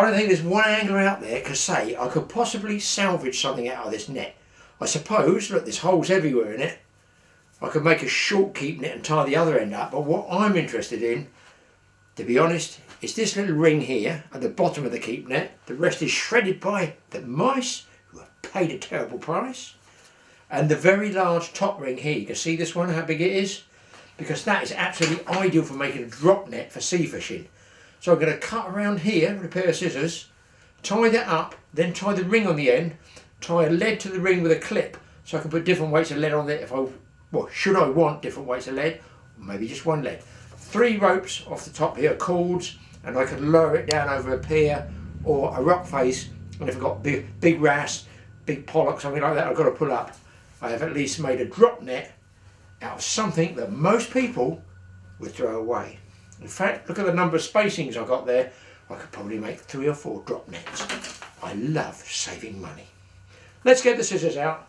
don't think there's one angler out there could say I could possibly salvage something out of this net. I suppose, look, there's holes everywhere in it. I could make a short keep net and tie the other end up, but what I'm interested in, to be honest, is this little ring here at the bottom of the keep net. The rest is shredded by the mice who have paid a terrible price. And the very large top ring here, you can see this one, how big it is? Because that is absolutely ideal for making a drop net for sea fishing. So I'm going to cut around here with a pair of scissors, tie that up, then tie the ring on the end, tie a lead to the ring with a clip, so I can put different weights of lead on there if I, well, should I want different weights of lead, or maybe just one lead. 3 ropes off the top here, cords, and I can lower it down over a pier or a rock face, and if I've got big wrasse, big pollock, something like that I've got to pull up, I have at least made a drop net out of something that most people would throw away. In fact, look at the number of spacings I've got there. I could probably make 3 or 4 drop nets. I love saving money. Let's get the scissors out.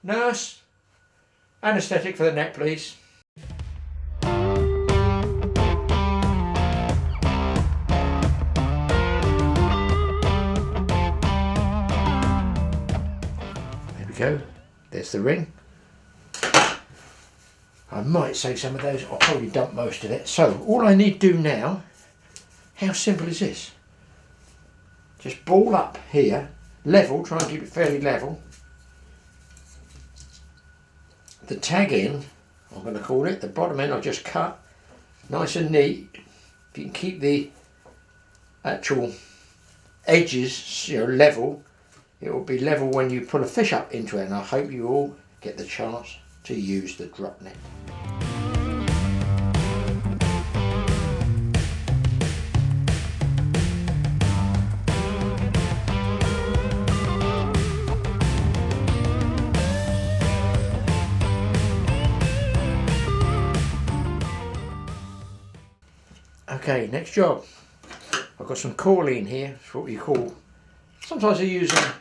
Nurse, anaesthetic for the net, please. There we go. There's the ring. I might save some of those, I'll probably dump most of it. So all I need to do now, how simple is this? Just ball up here, level, try and keep it fairly level. The tag end, I'm going to call it, the bottom end I'll just cut, nice and neat. If you can keep the actual edges, you know, level, it will be level when you put a fish up into it, and I hope you all get the chance to use the drop net. Okay, next job. I've got some corline here, it's what you call, sometimes I use a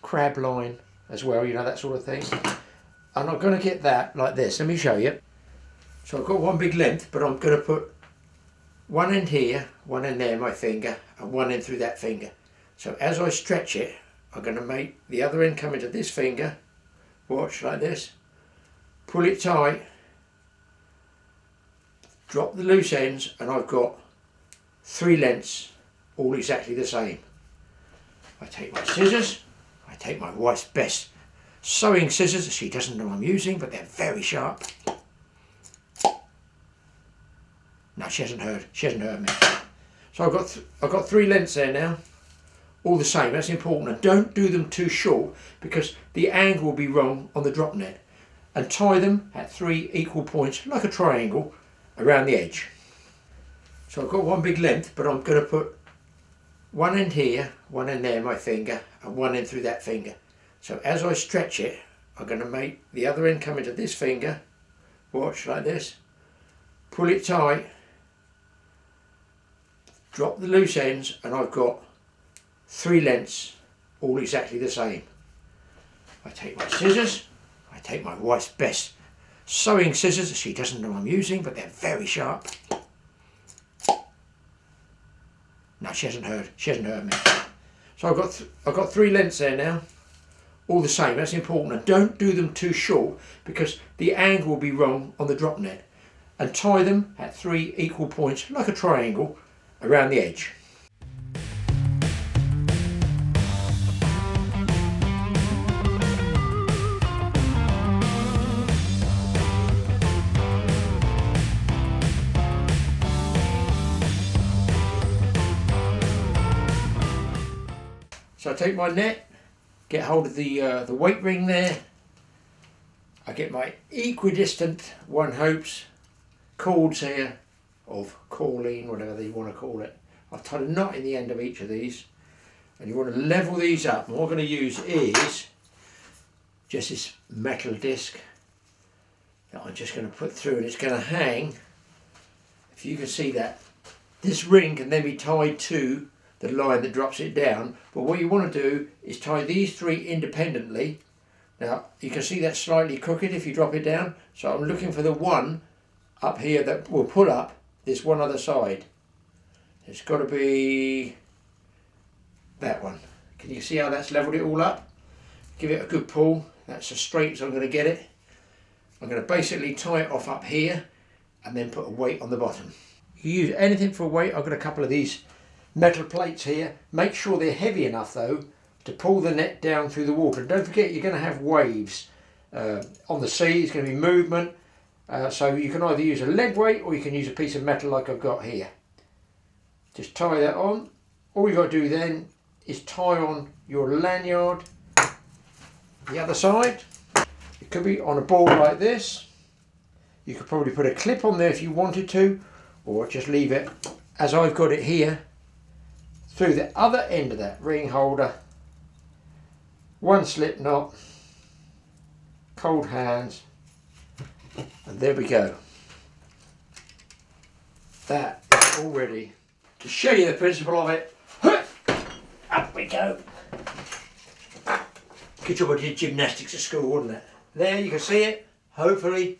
crab line as well, you know, that sort of thing. And I'm going to get that like this. Let me show you. So I've got one big length, but I'm going to put one end here, one end there, my finger, and one end through that finger. So as I stretch it, I'm going to make the other end come into this finger. Watch, like this. Pull it tight. Drop the loose ends, and I've got 3 lengths, all exactly the same. I take my scissors. I take my wife's best sewing scissors. She doesn't know I'm using, but they're very sharp. No, she hasn't heard me. So I've got 3 lengths there now, all the same. That's important. And don't do them too short because the angle will be wrong on the drop net. And tie them at 3 equal points, like a triangle, around the edge. So I've got one big length, but I'm going to put one end here, one end there, my finger, and one end through that finger. So as I stretch it, I'm going to make the other end come into this finger. Watch, like this. Pull it tight. Drop the loose ends, and I've got 3 lengths, all exactly the same. I take my scissors. I take my wife's best sewing scissors. She doesn't know I'm using, but they're very sharp. No, she hasn't heard me. So I've got 3 lengths there now, all the same. That's important. And don't do them too short because the angle will be wrong on the drop net. And tie them at 3 equal points, like a triangle, around the edge. So I take my net, get hold of the weight ring there. I get my equidistant, one hopes, cords here of corline, whatever you want to call it. I've tied a knot in the end of each of these, and you want to level these up. And what I'm going to use is just this metal disc that I'm just going to put through, and it's going to hang. If you can see that, this ring can then be tied to the line that drops it down, but what you want to do is tie these 3 independently. Now you can see that's slightly crooked if you drop it down, so I'm looking for the one up here that will pull up this one other side. It's got to be can see how that's levelled it all up. Give it a good pull. That's as straight as I'm going to get it. I'm going to basically tie it off up here and then put a weight on the bottom. You use anything for a weight. I've got a couple of these metal plates here. Make sure they're heavy enough though to pull the net down through the water. And don't forget, you're going to have waves on the sea. There's going to be movement. So you can either use a lead weight or you can use a piece of metal like I've got here. Just tie that on. All you've got to do then is tie on your lanyard the other side. It could be on a board like this. You could probably put a clip on there if you wanted to, or just leave it as I've got it here through the other end of that ring holder. One slip knot, cold hands, and there we go. That is all ready. To show you the principle of it, up we go. Good job I did gymnastics at school, wasn't it? There you can see it, hopefully.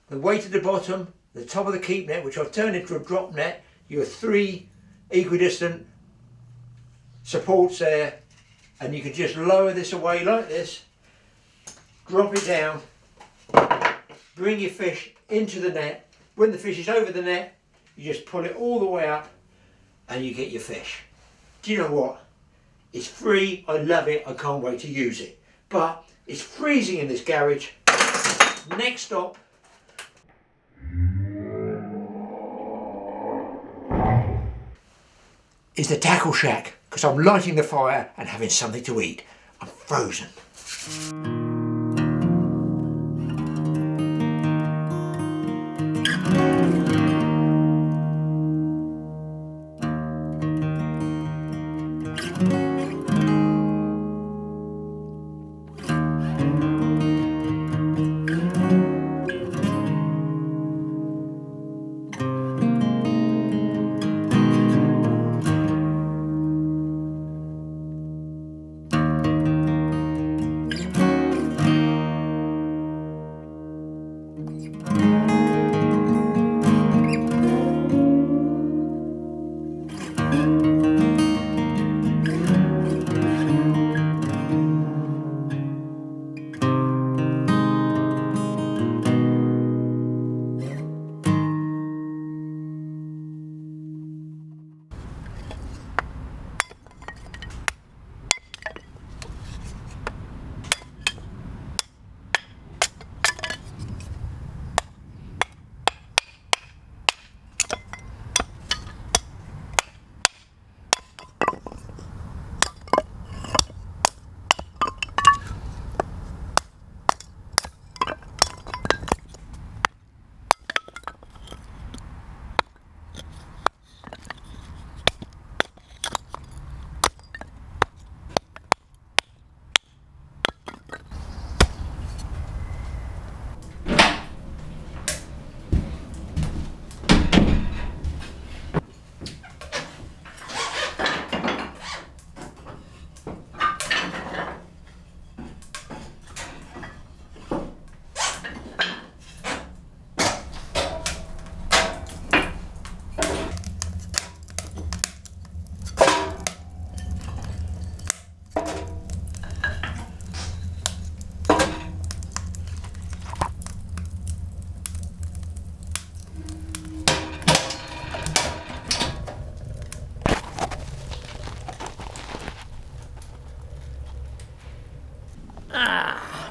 The weight at the bottom, the top of the keep net, which I've turned into a drop net. You have 3 equidistant supports there, and you can just lower this away like this, drop it down, bring your fish into the net. When the fish is over the net, you just pull it all the way up and you get your fish. Do you know what? It's free, I love it, I can't wait to use it. But it's freezing in this garage. Next stop is the tackle shack, because I'm lighting the fire and having something to eat. I'm frozen.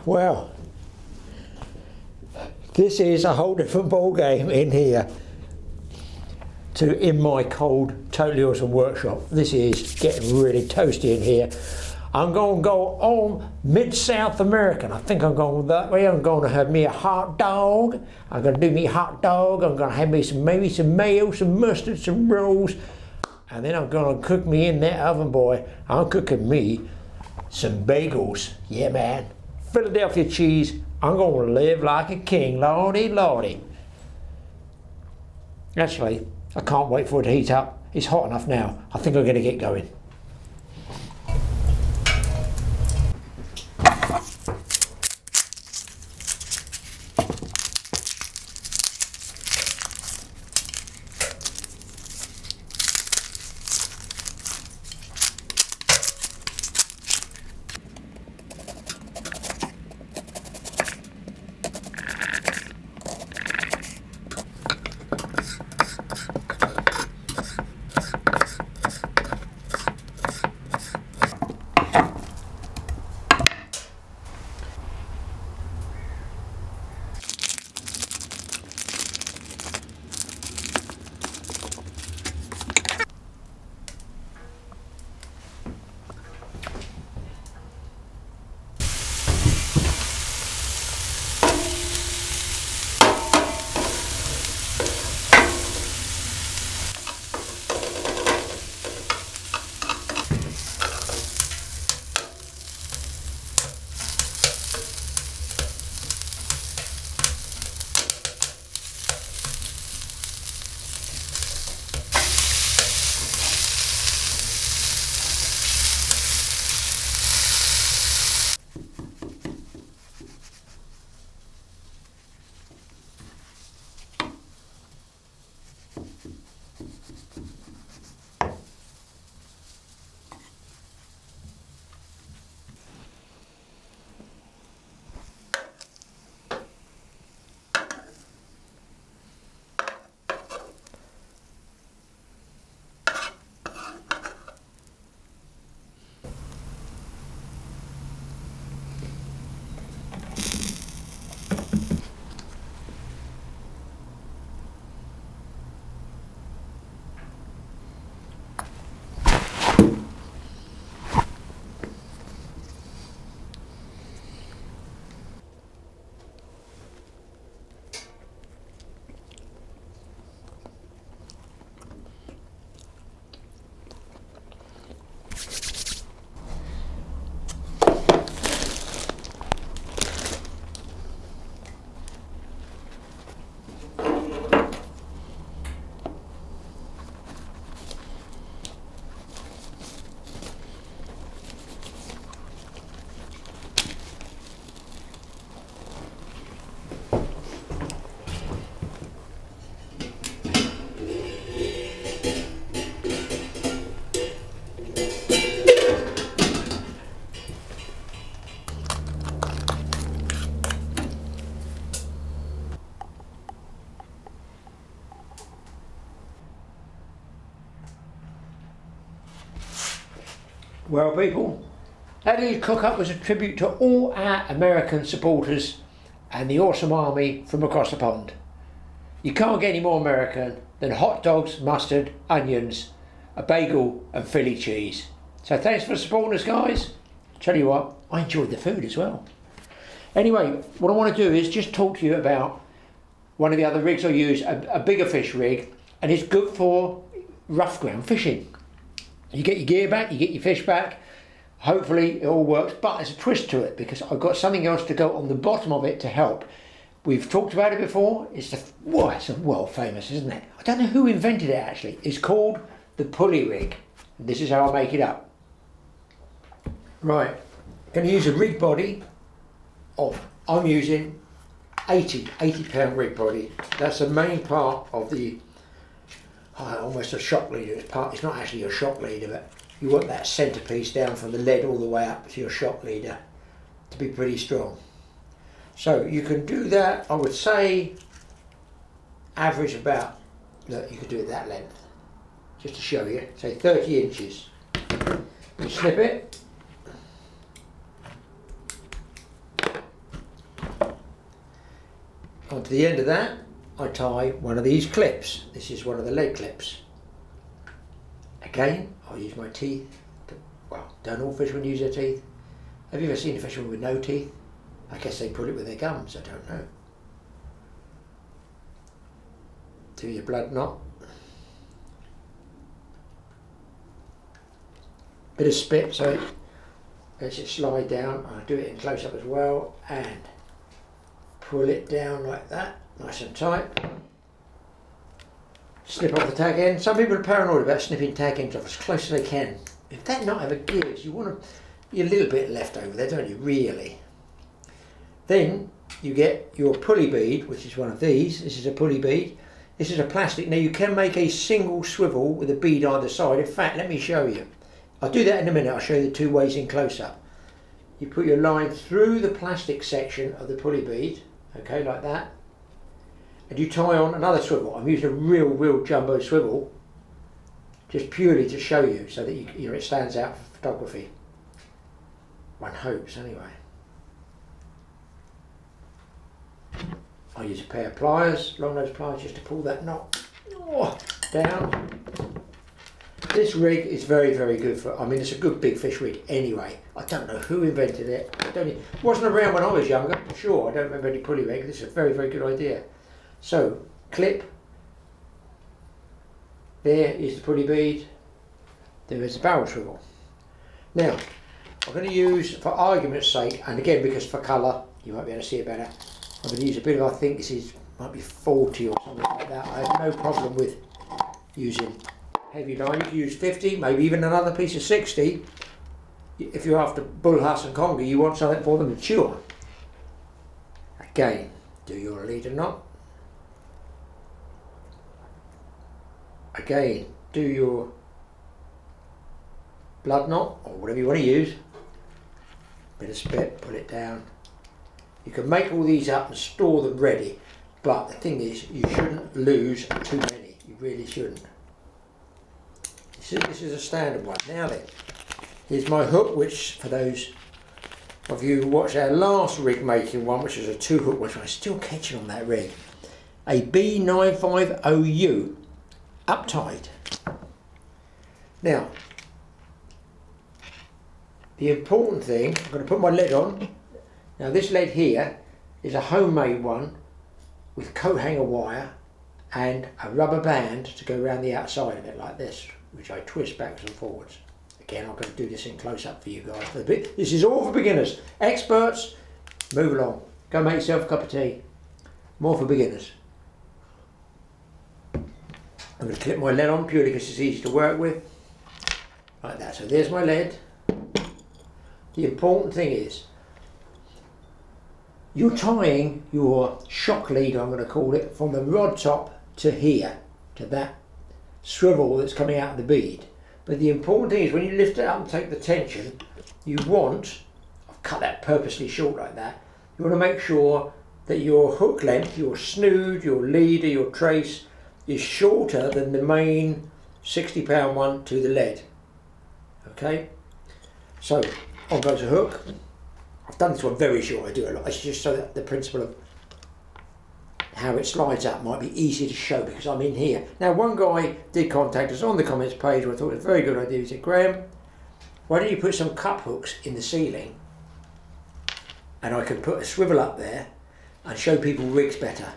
Well, this is a whole different ball game in here to in my cold, totally awesome workshop. This is getting really toasty in here. I'm going to go on mid-South American. I think I'm going that way. I'm going to have me a hot dog. I'm going to do me a hot dog. I'm going to have me maybe some mayo, some mustard, some rolls. And then I'm going to cook me in that oven, boy. I'm cooking me some bagels. Yeah, man. Philadelphia cheese. I'm going to live like a king. Lordy, lordy. Actually, I can't wait for it to heat up. It's hot enough now. I think I'm going to get going. Well people, that little cook-up was a tribute to all our American supporters and the awesome army from across the pond. You can't get any more American than hot dogs, mustard, onions, a bagel and Philly cheese. So thanks for supporting us guys. Tell you what, I enjoyed the food as well. Anyway, what I want to do is just talk to you about one of the other rigs I use, a bigger fish rig, and it's good for rough ground fishing. You get your gear back, you get your fish back, hopefully it all works, but there's a twist to it because I've got something else to go on the bottom of it to help. We've talked about it before, it's world famous, isn't it? I don't know who invented it actually. It's called the Pulley Rig. This is how I make it up. Right, going to use a rig body I'm using 80 pound rig body. That's the main part of the almost a shock leader. It's not actually a shock leader, but you want that centerpiece down from the lead all the way up to your shock leader to be pretty strong. So you can do that, I would say average about, look, you could do it that length just to show you, say 30 inches. You slip it. Onto the end of that, I tie one of these clips. This is one of the leg clips. Again, I'll use my teeth. Well, don't all fishermen use their teeth? Have you ever seen a fisherman with no teeth? I guess they put it with their gums, I don't know. Do your blood knot. Bit of spit so it lets it slide down. I'll do it in close up as well and pull it down like that, nice and tight. Snip off the tag end. Some people are paranoid about snipping tag ends off as close as they can. If that knot ever gives, you want a little bit left over there, don't you, really? Then you get your pulley bead, which is one of these. This is a pulley bead. This is a plastic. Now you can make a single swivel with a bead either side. In fact, let me show you. I'll do that in a minute. I'll show you the two ways in close up. You put your line through the plastic section of the pulley bead, okay, like that, and you tie on another swivel. I'm using a real jumbo swivel, just purely to show you, so that you know it stands out for photography. One hopes, anyway. I use a pair of pliers, long nose pliers, just to pull that knot down. This rig is very good for, I mean, it's a good big fish rig anyway. I don't know who invented it. It wasn't around when I was younger, sure. I don't remember any pulley rig. This is a very good idea. So, clip. There is the pulley bead. There is the barrel swivel. Now, I'm going to use, for argument's sake, and again because for colour, you might be able to see it better, I'm going to use a bit of, I think this might be 40 or something like that. I have no problem with using heavy line. You can use 50, maybe even another piece of 60. If you're after bull, huss and conger, you want something for them to chew on. Again, do your leader knot. Again, do your blood knot, or whatever you want to use. Bit of spit, pull it down. You can make all these up and store them ready, but the thing is, you shouldn't lose too many. You really shouldn't. This is a standard one. Now then, here's my hook, which for those of you who watched our last rig making one, which is a 2-hook, which I'm still catching on that rig, a B950U uptied. Now, the important thing, I'm going to put my lead on. Now this lead here is a homemade one with coat hanger wire and a rubber band to go around the outside of it like this, which I twist backwards and forwards. Again, I'm going to do this in close up for you guys. This is all for beginners. Experts, move along. Go make yourself a cup of tea. More for beginners. I'm going to clip my lead on purely because it's easy to work with. Like that. So there's my lead. The important thing is, you're tying your shock lead, I'm going to call it, from the rod top to here, to that swivel that's coming out of the bead. But the important thing is, when you lift it up and take the tension, you want, I've cut that purposely short like that, you want to make sure that your hook length, your snood, your leader, your trace, is shorter than the main 60-pound one to the lead. Okay? So on goes a hook. I've done this one very short, I do a lot. It's just so that the principle of how it slides up might be easy to show because I'm in here. Now one guy did contact us on the comments page where I thought it was a very good idea. He said, Graeme, why don't you put some cup hooks in the ceiling and I can put a swivel up there and show people rigs better.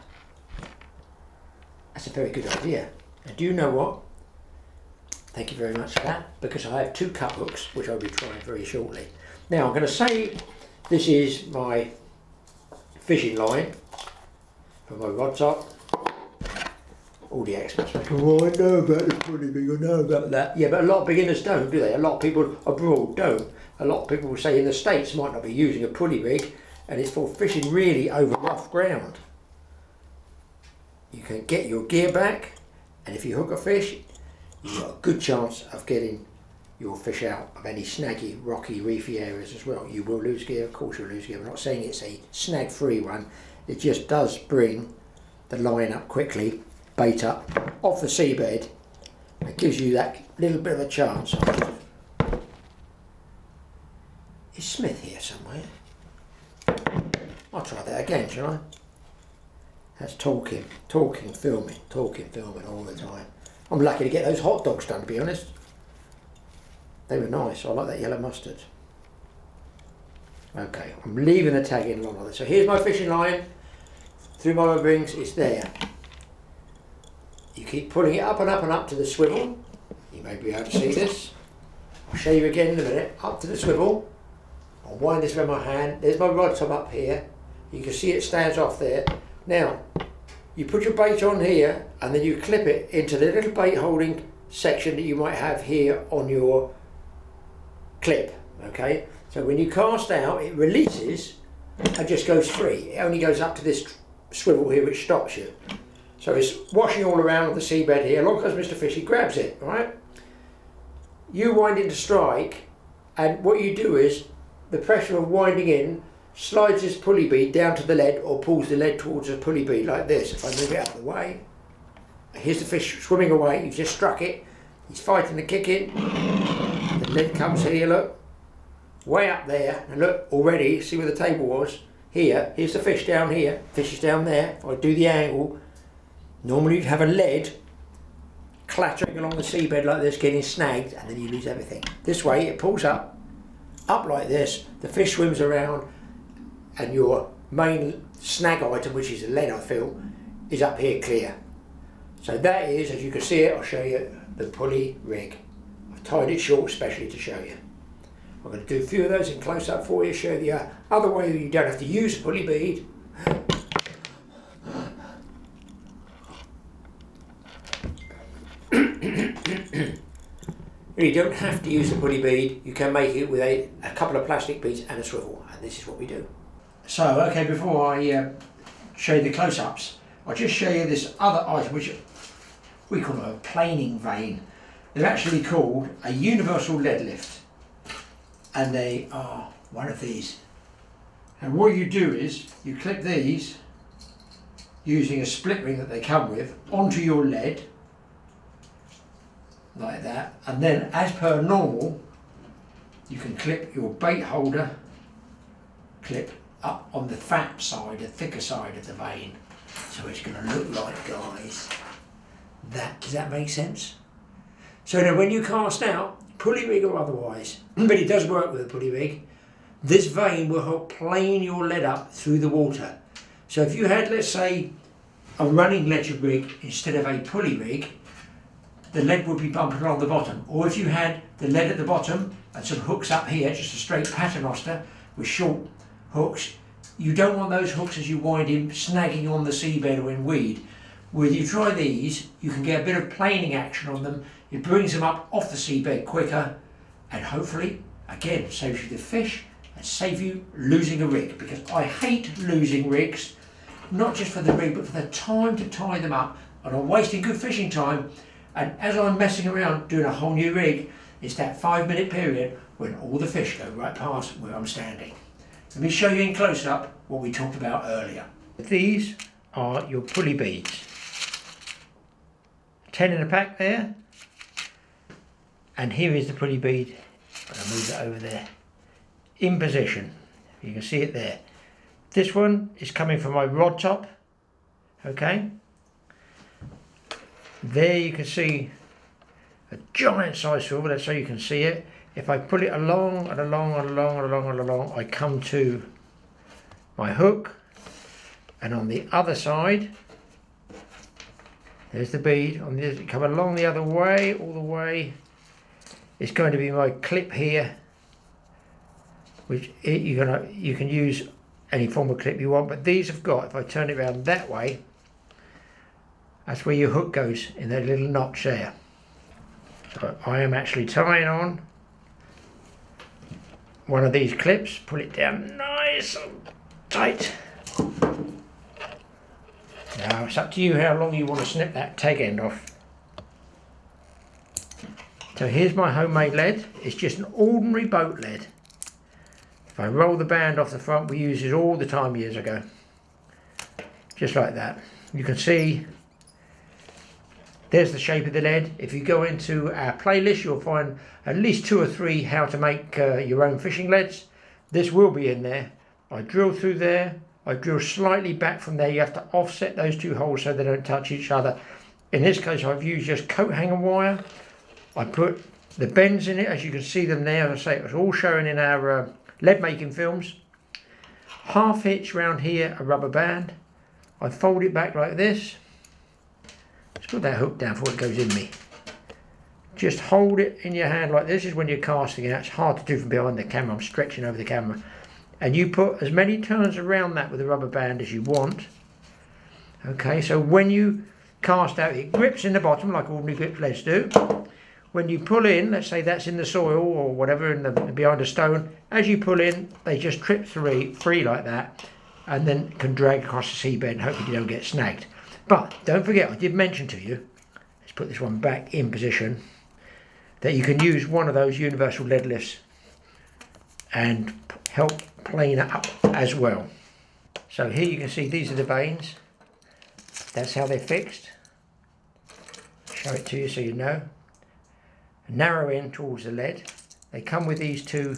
That's a very good idea. And do you know what? Thank you very much for that, because I have 2 cup hooks which I'll be trying very shortly. Now I'm going to say this is my fishing line for my rod top. All the experts say, oh, I know about the pulley rig, I know about that. Yeah, but a lot of beginners don't, do they? A lot of people abroad don't. A lot of people say in the States might not be using a pulley rig, and it's for fishing really over rough ground. You can get your gear back, and if you hook a fish, you've got a good chance of getting your fish out of any snaggy, rocky, reefy areas as well. You will lose gear, of course you'll lose gear. I'm not saying it's a snag-free one. It just does bring the line up quickly, bait up, off the seabed. It gives you that little bit of a chance. Is Smith here somewhere? I'll try that again, shall I? That's talking, filming all the time. I'm lucky to get those hot dogs done, to be honest. They were nice. I like that yellow mustard. Okay, I'm leaving the tag in long on it. So here's my fishing line. Through my rod rings, it's there. You keep pulling it up and up and up to the swivel. You may be able to see this. I'll show you again in a minute. Up to the swivel. I'll wind this around my hand. There's my rod top up here. You can see it stands off there. Now, you put your bait on here and then you clip it into the little bait holding section that you might have here on your clip, okay? So when you cast out, it releases and just goes free. It only goes up to this swivel here which stops you. So it's washing all around the seabed here. Along comes Mr. Fish, he grabs it, right? You wind into strike, and what you do is the pressure of winding in slides this pulley bead down to the lead or pulls the lead towards the pulley bead like this. If I move it out of the way, here's the fish swimming away. You've just struck it. He's fighting the kick in. The lead comes here, look, way up there, and look, already, see where the table was? Here, here's the fish down here, fish is down there. If I do the angle, normally you'd have a lead clattering along the seabed like this, getting snagged, and then you lose everything. This way, it pulls up like this, the fish swims around, and your main snag item, which is the lead, I feel, is up here clear. So that is, as you can see it, I'll show you, the pulley rig. I've tied it short especially to show you. I'm going to do a few of those in close up for you, show you the other way you don't have to use a pulley bead. You don't have to use a pulley bead, you can make it with a couple of plastic beads and a swivel, and this is what we do. So, okay, before I show you the close-ups, I'll just show you this other item which we call a planing vane. They're actually called a universal lead lift, and they are one of these. And what you do is you clip these using a split ring that they come with onto your lead like that, and then as per normal you can clip your bait holder clip up on the fat side, the thicker side of the vane, so it's going to look like, guys, that, does that make sense? So now when you cast out, pulley rig or otherwise, but it does work with a pulley rig, this vane will help plane your lead up through the water. So if you had, let's say, a running ledger rig instead of a pulley rig, the lead would be bumping along the bottom. Or if you had the lead at the bottom and some hooks up here, just a straight paternoster with short hooks, you don't want those hooks as you wind in snagging on the seabed or in weed. When you try these, you can get a bit of planing action on them. It brings them up off the seabed quicker, and hopefully, again, saves you the fish and save you losing a rig, because I hate losing rigs, not just for the rig, but for the time to tie them up, and I'm wasting good fishing time. And as I'm messing around doing a whole new rig, it's that 5-minute period when all the fish go right past where I'm standing. Let me show you in close up what we talked about earlier. These are your pulley beads. 10 in a pack there. And here is the pulley bead I'll move it over there. In position. You can see it there. This one is coming from my rod top. Okay. There you can see a giant size swivel. That's so you can see it. If I pull it along and along and along and along and along, I come to my hook. And on the other side, there's the bead. On the come along the other way, all the way. It's going to be my clip here, which you can use any form of clip you want. But these have got, if I turn it around that way, that's where your hook goes in that little notch there. So I am actually tying on one of these clips. Pull it down nice and tight. Now it's up to you how long you want to snip that tag end off. So here's my homemade lead. It's just an ordinary boat lead. If I roll the band off the front, we used it all the time years ago. Just like that. You can see there's the shape of the lead. If you go into our playlist, you'll find at least 2 or 3 how to make your own fishing leads. This will be in there. I drill through there. I drill slightly back from there. You have to offset those 2 holes so they don't touch each other. In this case, I've used just coat hanger wire. I put the bends in it, as you can see them there. As I say, it was all shown in our lead making films. Half hitch round here, a rubber band. I fold it back like this. Let's put that hook down before it goes in me. Just hold it in your hand like this. Is when you're casting it. It's hard to do from behind the camera. I'm stretching over the camera. And you put as many turns around that with a rubber band as you want. Okay, so when you cast out, it grips in the bottom like ordinary grip leads do. When you pull in, let's say that's in the soil or whatever, behind a stone, as you pull in, they just trip free like that, and then can drag across the seabed and hopefully you don't get snagged. But don't forget, I did mention to you, let's put this one back in position, that you can use one of those universal lead lifts and help plane it up as well. So here you can see these are the vanes. That's how they're fixed. Show it to you so you know. A narrow end towards the lead. They come with these 2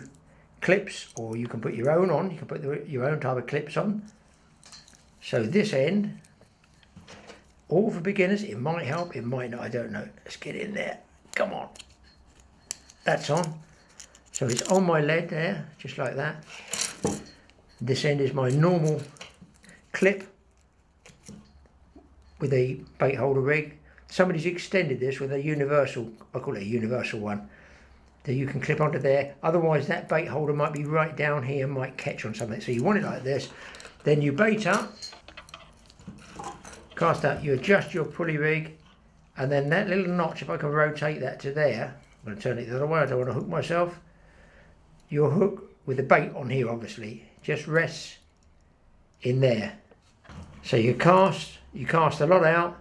clips, or you can put your own on. You can put your own type of clips on. So this end, all for beginners. It might help, it might not, I don't know. Let's get in there. Come on. That's on. So it's on my lead there, just like that. This end is my normal clip with a bait holder rig. Somebody's extended this with a universal, I call it a universal one, that you can clip onto there. Otherwise that bait holder might be right down here, might catch on something. So you want it like this. Then you bait up, cast out, you adjust your pulley rig, and then that little notch, if I can rotate that to there, I'm going to turn it the other way, I don't want to hook myself. Your hook with the bait on here obviously just rests in there. So you cast a lot out.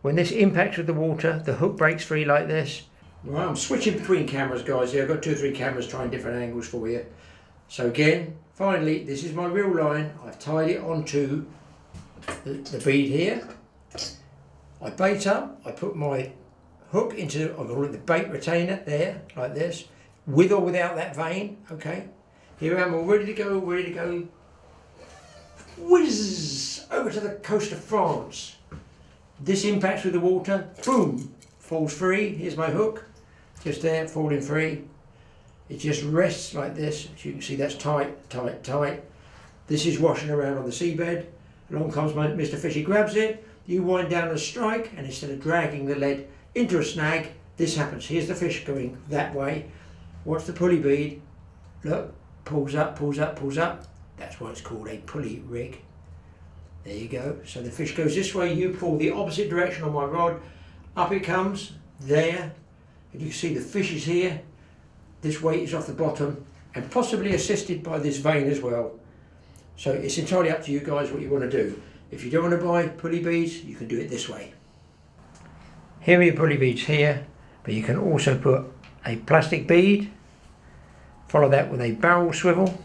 When this impacts with the water, the hook breaks free like this. Right, I'm switching between cameras, guys. Here I've got 2 or 3 cameras trying different angles for you. So again, finally, this is my reel line. I've tied it onto the bead here. I bait up. I put my hook into, I call it the bait retainer there, like this, with or without that vane. Okay. Here I am, all ready to go, Whiz over to the coast of France. This impacts with the water, boom, falls free. Here's my hook, just there, falling free. It just rests like this. As you can see, that's tight, tight, tight. This is washing around on the seabed. Along comes Mr. Fishy, grabs it. You wind down a strike, and instead of dragging the lead into a snag, this happens. Here's the fish going that way. Watch the pulley bead. Look, pulls up, pulls up, pulls up. That's why it's called a pulley rig. There you go. So the fish goes this way, you pull the opposite direction on my rod, up it comes, there, and you can see the fish is here. This weight is off the bottom, and possibly assisted by this vane as well. So it's entirely up to you guys what you want to do. If you don't want to buy pulley beads, you can do it this way. Here are your pulley beads here, but you can also put a plastic bead, follow that with a barrel swivel,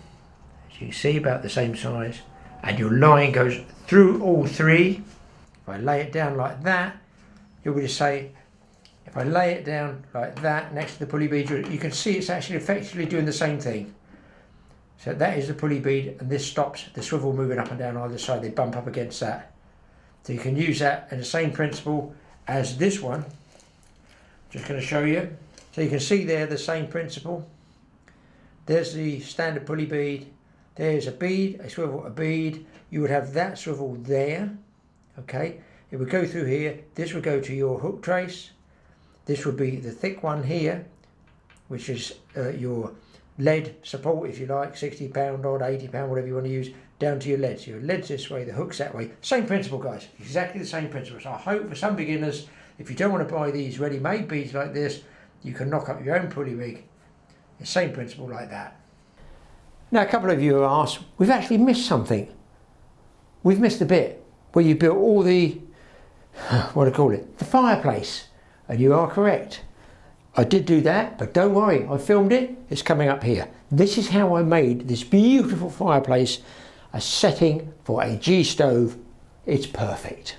as you can see, about the same size, and your line goes through all 3. If I lay it down like that, you'll just say if I lay it down like that next to the pulley bead, you can see it's actually effectively doing the same thing. So that is the pulley bead, and this stops the swivel moving up and down either side. They bump up against that. So you can use that in the same principle as this one. Just going to show you. So you can see there the same principle. There's the standard pulley bead. There's a bead, a swivel, a bead. You would have that swivel there. Okay. It would go through here. This would go to your hook trace. This would be the thick one here, which is your lead support, if you like, 60 pound odd, 80 pound, whatever you want to use, down to your lead. So your lead's this way, the hook's that way. Same principle, guys, exactly the same principle. So I hope for some beginners, if you don't want to buy these ready-made beads like this, you can knock up your own pulley rig. The same principle like that. Now a couple of you have asked, we've actually missed something. We've missed a bit where you built all the, what do I call it, the fireplace. And you are correct. I did do that, but don't worry, I filmed it, it's coming up here. This is how I made this beautiful fireplace, a setting for a G stove. It's perfect.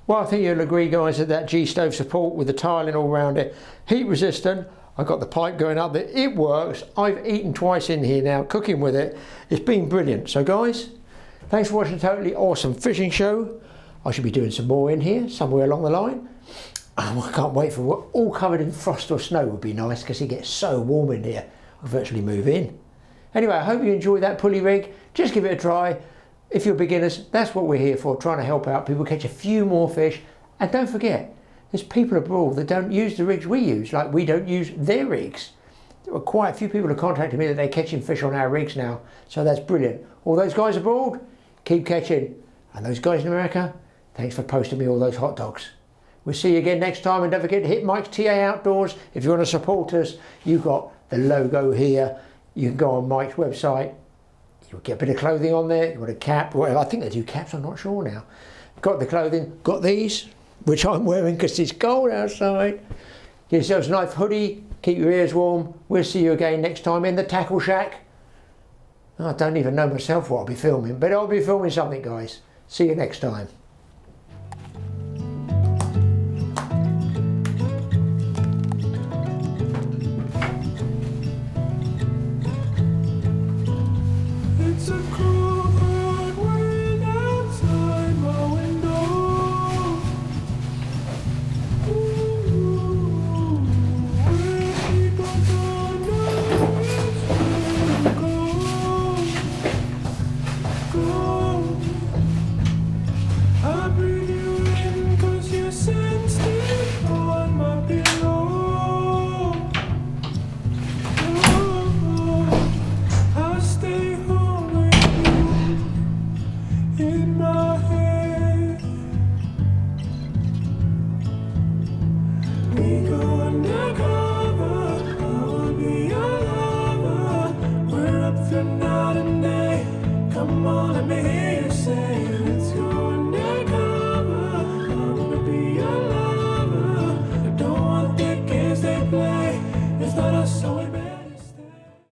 Well, I think you'll agree, guys, that G-stove support with the tiling all around it, heat resistant. I've got the pipe going up there. It works. I've eaten twice in here now, cooking with it. It's been brilliant. So, guys, thanks for watching a totally awesome fishing show. I should be doing some more in here somewhere along the line. I can't wait for what all covered in frost or snow would be nice because it gets so warm in here. I'll virtually move in. Anyway, I hope you enjoyed that pulley rig. Just give it a try. If you're beginners, that's what we're here for, trying to help out people catch a few more fish. And don't forget, there's people abroad that don't use the rigs we use, like we don't use their rigs. There were quite a few people who contacted me that they're catching fish on our rigs now, so that's brilliant. All those guys abroad, keep catching. And those guys in America, thanks for posting me all those hot dogs. We'll see you again next time, and don't forget to hit Mike's TA Outdoors. If you want to support us, you've got the logo here. You can go on Mike's website. You'll get a bit of clothing on there, you want a cap, whatever. I think they do caps, I'm not sure now. Got the clothing, got these, which I'm wearing because it's cold outside. Get yourselves a nice hoodie, keep your ears warm. We'll see you again next time in the Tackle Shack. I don't even know myself what I'll be filming, but I'll be filming something, guys. See you next time.